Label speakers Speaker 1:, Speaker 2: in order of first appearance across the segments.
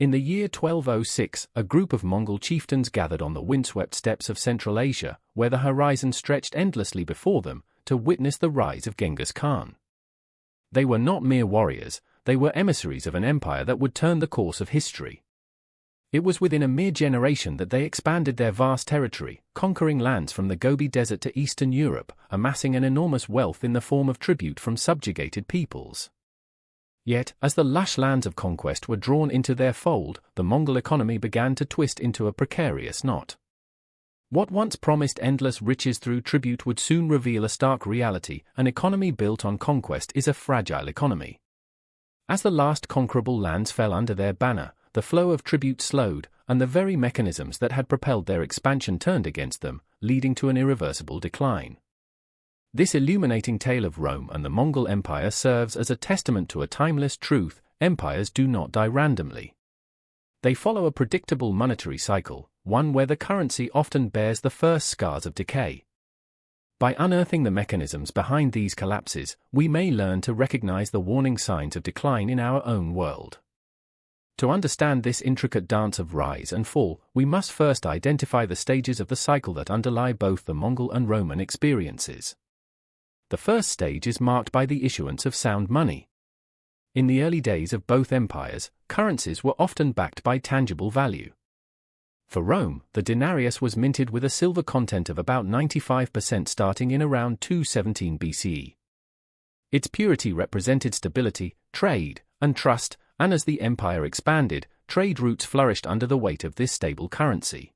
Speaker 1: In the year 1206, a group of Mongol chieftains gathered on the windswept steppes of Central Asia, where the horizon stretched endlessly before them, to witness the rise of Genghis Khan. They were not mere warriors, they were emissaries of an empire that would turn the course of history. It was within a mere generation that they expanded their vast territory, conquering lands from the Gobi Desert to Eastern Europe, amassing an enormous wealth in the form of tribute from subjugated peoples. Yet, as the lush lands of conquest were drawn into their fold, the Mongol economy began to twist into a precarious knot. What once promised endless riches through tribute would soon reveal a stark reality: an economy built on conquest is a fragile economy. As the last conquerable lands fell under their banner, the flow of tribute slowed, and the very mechanisms that had propelled their expansion turned against them, leading to an irreversible decline. This illuminating tale of Rome and the Mongol Empire serves as a testament to a timeless truth: empires do not die randomly. They follow a predictable monetary cycle, one where the currency often bears the first scars of decay. By unearthing the mechanisms behind these collapses, we may learn to recognize the warning signs of decline in our own world. To understand this intricate dance of rise and fall, we must first identify the stages of the cycle that underlie both the Mongol and Roman experiences. The first stage is marked by the issuance of sound money. In the early days of both empires, currencies were often backed by tangible value. For Rome, the denarius was minted with a silver content of about 95% starting in around 217 BCE. Its purity represented stability, trade, and trust, and as the empire expanded, trade routes flourished under the weight of this stable currency.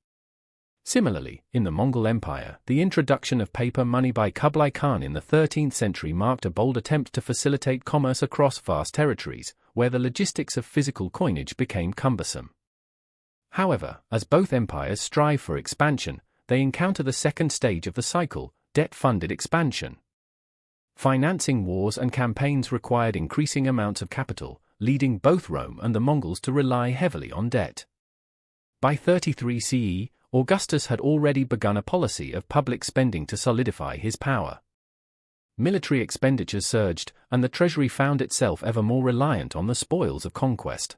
Speaker 1: Similarly, in the Mongol Empire, the introduction of paper money by Kublai Khan in the 13th century marked a bold attempt to facilitate commerce across vast territories, where the logistics of physical coinage became cumbersome. However, as both empires strive for expansion, they encounter the second stage of the cycle: debt-funded expansion. Financing wars and campaigns required increasing amounts of capital, leading both Rome and the Mongols to rely heavily on debt. By 33 CE, Augustus had already begun a policy of public spending to solidify his power. Military expenditures surged, and the treasury found itself ever more reliant on the spoils of conquest.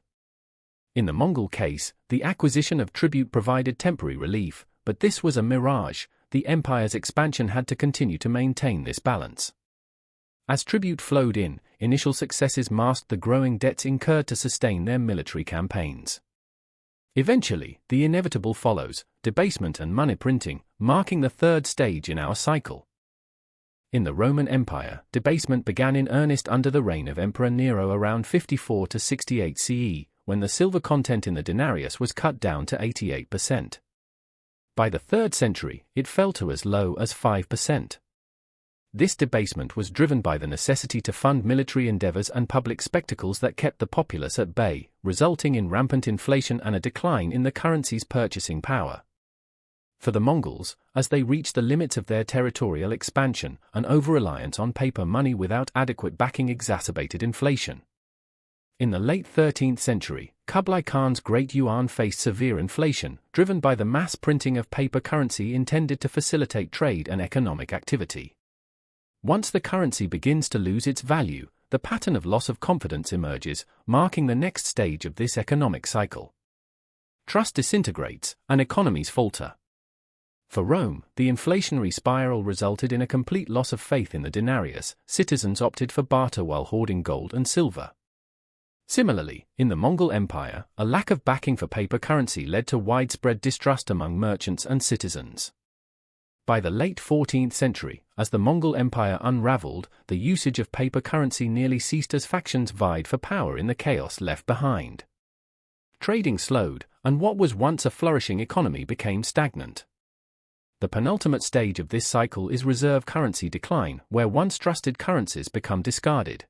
Speaker 1: In the Mongol case, the acquisition of tribute provided temporary relief, but this was a mirage. The empire's expansion had to continue to maintain this balance. As tribute flowed in, initial successes masked the growing debts incurred to sustain their military campaigns. Eventually, the inevitable follows: debasement and money printing, marking the third stage in our cycle. In the Roman Empire, debasement began in earnest under the reign of Emperor Nero around 54 to 68 CE, when the silver content in the denarius was cut down to 88%. By the 3rd century, it fell to as low as 5%. This debasement was driven by the necessity to fund military endeavors and public spectacles that kept the populace at bay, resulting in rampant inflation and a decline in the currency's purchasing power. For the Mongols, as they reached the limits of their territorial expansion, an over-reliance on paper money without adequate backing exacerbated inflation. In the late 13th century, Kublai Khan's Great Yuan faced severe inflation, driven by the mass printing of paper currency intended to facilitate trade and economic activity. Once the currency begins to lose its value, the pattern of loss of confidence emerges, marking the next stage of this economic cycle. Trust disintegrates, and economies falter. For Rome, the inflationary spiral resulted in a complete loss of faith in the denarius. Citizens opted for barter while hoarding gold and silver. Similarly, in the Mongol Empire, a lack of backing for paper currency led to widespread distrust among merchants and citizens. By the late 14th century, as the Mongol Empire unraveled, the usage of paper currency nearly ceased as factions vied for power in the chaos left behind. Trading slowed, and what was once a flourishing economy became stagnant. The penultimate stage of this cycle is reserve currency decline, where once trusted currencies become discarded.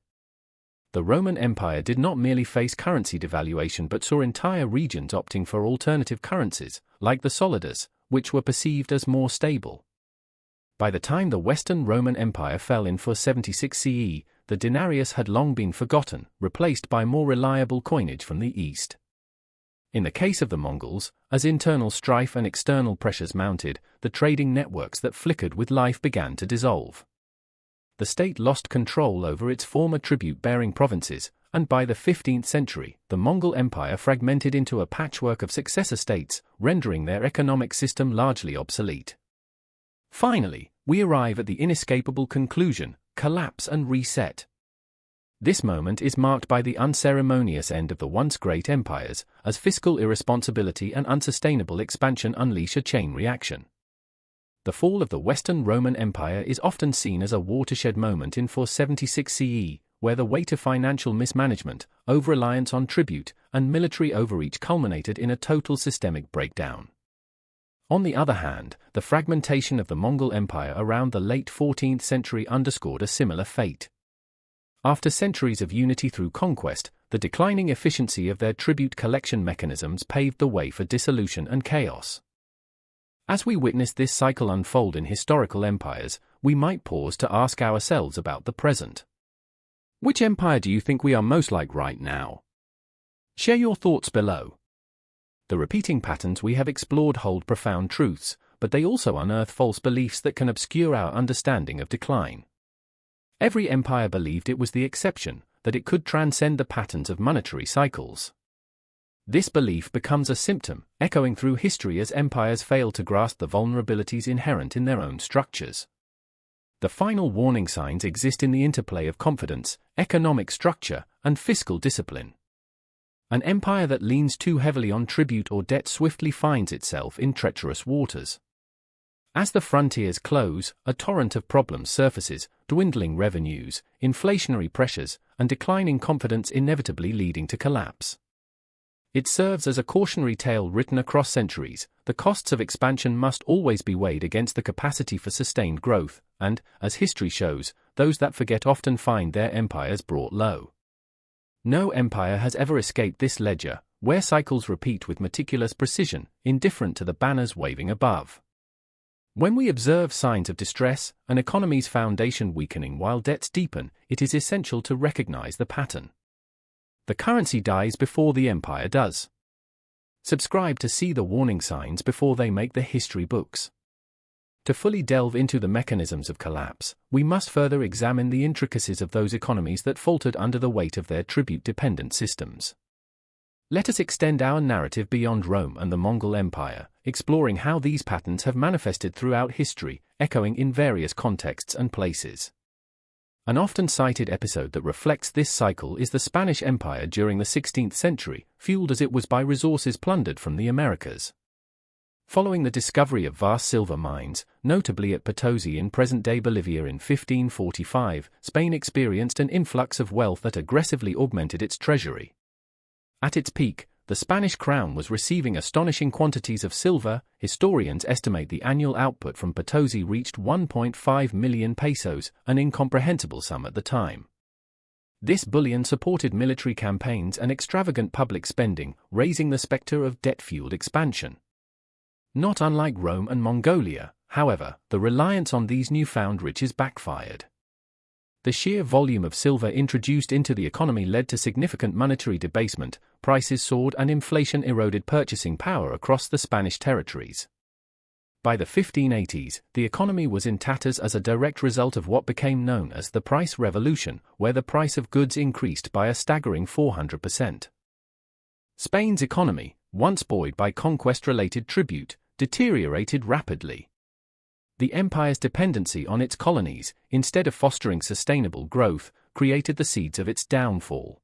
Speaker 1: The Roman Empire did not merely face currency devaluation but saw entire regions opting for alternative currencies, like the solidus, which were perceived as more stable. By the time the Western Roman Empire fell in 476 CE, the denarius had long been forgotten, replaced by more reliable coinage from the East. In the case of the Mongols, as internal strife and external pressures mounted, the trading networks that flickered with life began to dissolve. The state lost control over its former tribute-bearing provinces, and by the 15th century, the Mongol Empire fragmented into a patchwork of successor states, rendering their economic system largely obsolete. Finally, we arrive at the inescapable conclusion: collapse and reset. This moment is marked by the unceremonious end of the once great empires, as fiscal irresponsibility and unsustainable expansion unleash a chain reaction. The fall of the Western Roman Empire is often seen as a watershed moment in 476 CE, where the weight of financial mismanagement, over-reliance on tribute, and military overreach culminated in a total systemic breakdown. On the other hand, the fragmentation of the Mongol Empire around the late 14th century underscored a similar fate. After centuries of unity through conquest, the declining efficiency of their tribute collection mechanisms paved the way for dissolution and chaos. As we witness this cycle unfold in historical empires, we might pause to ask ourselves about the present. Which empire do you think we are most like right now? Share your thoughts below. The repeating patterns we have explored hold profound truths, but they also unearth false beliefs that can obscure our understanding of decline. Every empire believed it was the exception, that it could transcend the patterns of monetary cycles. This belief becomes a symptom, echoing through history as empires fail to grasp the vulnerabilities inherent in their own structures. The final warning signs exist in the interplay of confidence, economic structure, and fiscal discipline. An empire that leans too heavily on tribute or debt swiftly finds itself in treacherous waters. As the frontiers close, a torrent of problems surfaces, dwindling revenues, inflationary pressures, and declining confidence inevitably leading to collapse. It serves as a cautionary tale written across centuries: the costs of expansion must always be weighed against the capacity for sustained growth, and, as history shows, those that forget often find their empires brought low. No empire has ever escaped this ledger, where cycles repeat with meticulous precision, indifferent to the banners waving above. When we observe signs of distress, an economy's foundation weakening while debts deepen, it is essential to recognize the pattern. The currency dies before the empire does. Subscribe to see the warning signs before they make the history books. To fully delve into the mechanisms of collapse, we must further examine the intricacies of those economies that faltered under the weight of their tribute-dependent systems. Let us extend our narrative beyond Rome and the Mongol Empire, exploring how these patterns have manifested throughout history, echoing in various contexts and places. An often cited episode that reflects this cycle is the Spanish Empire during the 16th century, fueled as it was by resources plundered from the Americas. Following the discovery of vast silver mines, notably at Potosi in present-day Bolivia in 1545, Spain experienced an influx of wealth that aggressively augmented its treasury. At its peak, the Spanish crown was receiving astonishing quantities of silver. Historians estimate the annual output from Potosi reached 1.5 million pesos, an incomprehensible sum at the time. This bullion supported military campaigns and extravagant public spending, raising the specter of debt-fueled expansion. Not unlike Rome and Mongolia, however, the reliance on these newfound riches backfired. The sheer volume of silver introduced into the economy led to significant monetary debasement, prices soared and inflation eroded purchasing power across the Spanish territories. By the 1580s, the economy was in tatters as a direct result of what became known as the price revolution, where the price of goods increased by a staggering 400%. Spain's economy, once buoyed by conquest-related tribute, deteriorated rapidly. The empire's dependency on its colonies, instead of fostering sustainable growth, created the seeds of its downfall.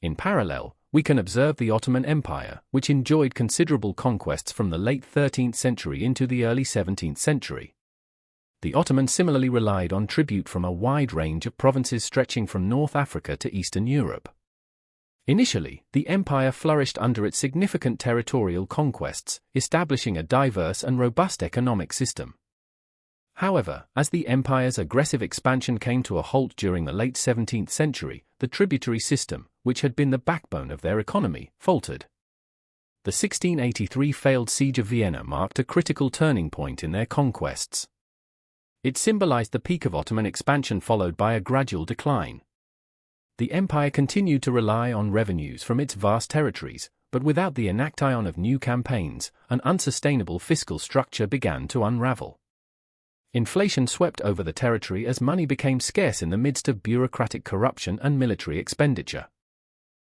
Speaker 1: In parallel, we can observe the Ottoman Empire, which enjoyed considerable conquests from the late 13th century into the early 17th century. The Ottomans similarly relied on tribute from a wide range of provinces stretching from North Africa to Eastern Europe. Initially, the empire flourished under its significant territorial conquests, establishing a diverse and robust economic system. However, as the empire's aggressive expansion came to a halt during the late 17th century, the tributary system, which had been the backbone of their economy, faltered. The 1683 failed siege of Vienna marked a critical turning point in their conquests. It symbolized the peak of Ottoman expansion followed by a gradual decline. The empire continued to rely on revenues from its vast territories, but without the enactation of new campaigns, an unsustainable fiscal structure began to unravel. Inflation swept over the territory as money became scarce in the midst of bureaucratic corruption and military expenditure.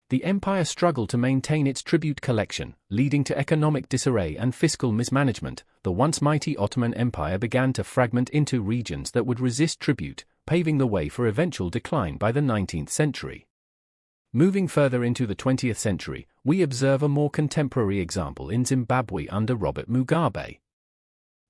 Speaker 1: The empire struggled to maintain its tribute collection, leading to economic disarray and fiscal mismanagement. The once mighty Ottoman Empire began to fragment into regions that would resist tribute, paving the way for eventual decline by the 19th century. Moving further into the 20th century, we observe a more contemporary example in Zimbabwe under Robert Mugabe.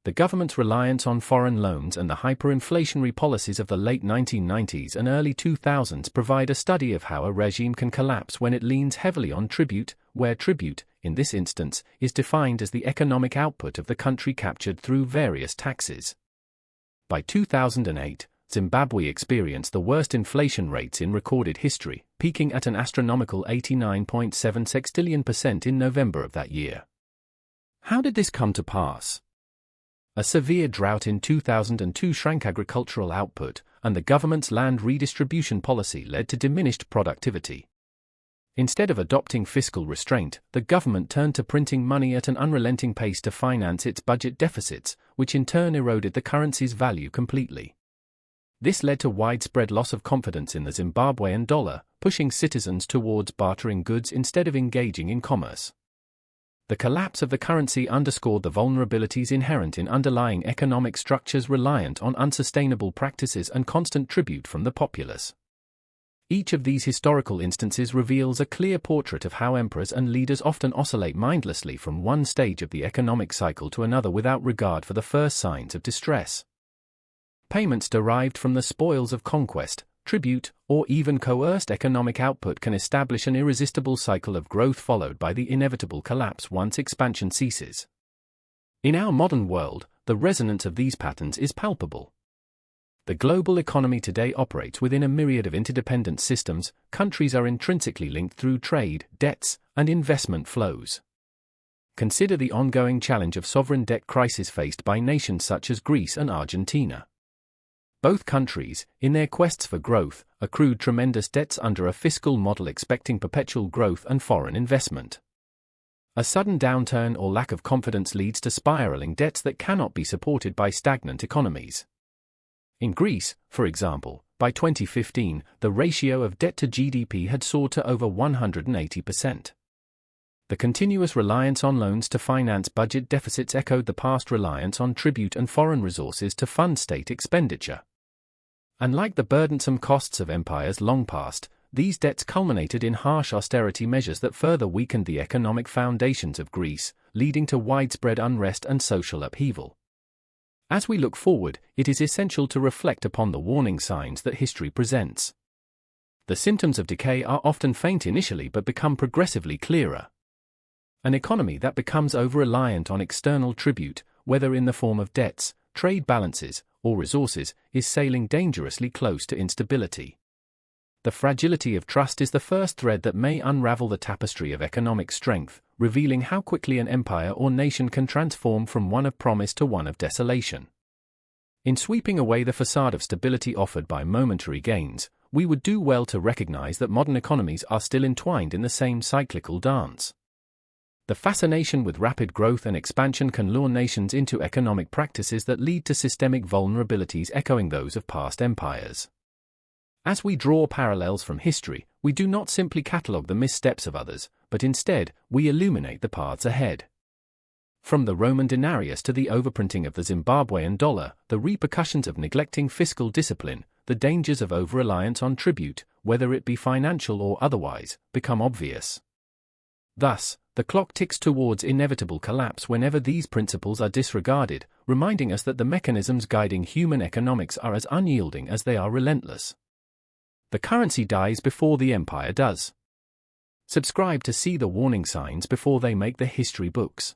Speaker 1: The government's reliance on foreign loans and the hyperinflationary policies of the late 1990s and early 2000s provide a study of how a regime can collapse when it leans heavily on tribute, where tribute, in this instance, is defined as the economic output of the country captured through various taxes. By 2008, Zimbabwe experienced the worst inflation rates in recorded history, peaking at an astronomical 89.7 sextillion% in November of that year. How did this come to pass? A severe drought in 2002 shrank agricultural output, and the government's land redistribution policy led to diminished productivity. Instead of adopting fiscal restraint, the government turned to printing money at an unrelenting pace to finance its budget deficits, which in turn eroded the currency's value completely. This led to widespread loss of confidence in the Zimbabwean dollar, pushing citizens towards bartering goods instead of engaging in commerce. The collapse of the currency underscored the vulnerabilities inherent in underlying economic structures reliant on unsustainable practices and constant tribute from the populace. Each of these historical instances reveals a clear portrait of how emperors and leaders often oscillate mindlessly from one stage of the economic cycle to another without regard for the first signs of distress. Payments derived from the spoils of conquest, tribute, or even coerced economic output can establish an irresistible cycle of growth followed by the inevitable collapse once expansion ceases. In our modern world, the resonance of these patterns is palpable. The global economy today operates within a myriad of interdependent systems. Countries are intrinsically linked through trade, debts, and investment flows. Consider the ongoing challenge of sovereign debt crisis faced by nations such as Greece and Argentina. Both countries, in their quests for growth, accrued tremendous debts under a fiscal model expecting perpetual growth and foreign investment. A sudden downturn or lack of confidence leads to spiraling debts that cannot be supported by stagnant economies. In Greece, for example, by 2015, the ratio of debt to GDP had soared to over 180%. The continuous reliance on loans to finance budget deficits echoed the past reliance on tribute and foreign resources to fund state expenditure. Unlike the burdensome costs of empires long past, these debts culminated in harsh austerity measures that further weakened the economic foundations of Greece, leading to widespread unrest and social upheaval. As we look forward, it is essential to reflect upon the warning signs that history presents. The symptoms of decay are often faint initially but become progressively clearer. An economy that becomes over-reliant on external tribute, whether in the form of debts, trade balances, or resources, is sailing dangerously close to instability. The fragility of trust is the first thread that may unravel the tapestry of economic strength, revealing how quickly an empire or nation can transform from one of promise to one of desolation. In sweeping away the facade of stability offered by momentary gains, we would do well to recognize that modern economies are still entwined in the same cyclical dance. The fascination with rapid growth and expansion can lure nations into economic practices that lead to systemic vulnerabilities echoing those of past empires. As we draw parallels from history, we do not simply catalogue the missteps of others, but instead, we illuminate the paths ahead. From the Roman denarius to the overprinting of the Zimbabwean dollar, the repercussions of neglecting fiscal discipline, the dangers of over-reliance on tribute, whether it be financial or otherwise, become obvious. Thus, the clock ticks towards inevitable collapse whenever these principles are disregarded, reminding us that the mechanisms guiding human economics are as unyielding as they are relentless. The currency dies before the empire does. Subscribe to see the warning signs before they make the history books.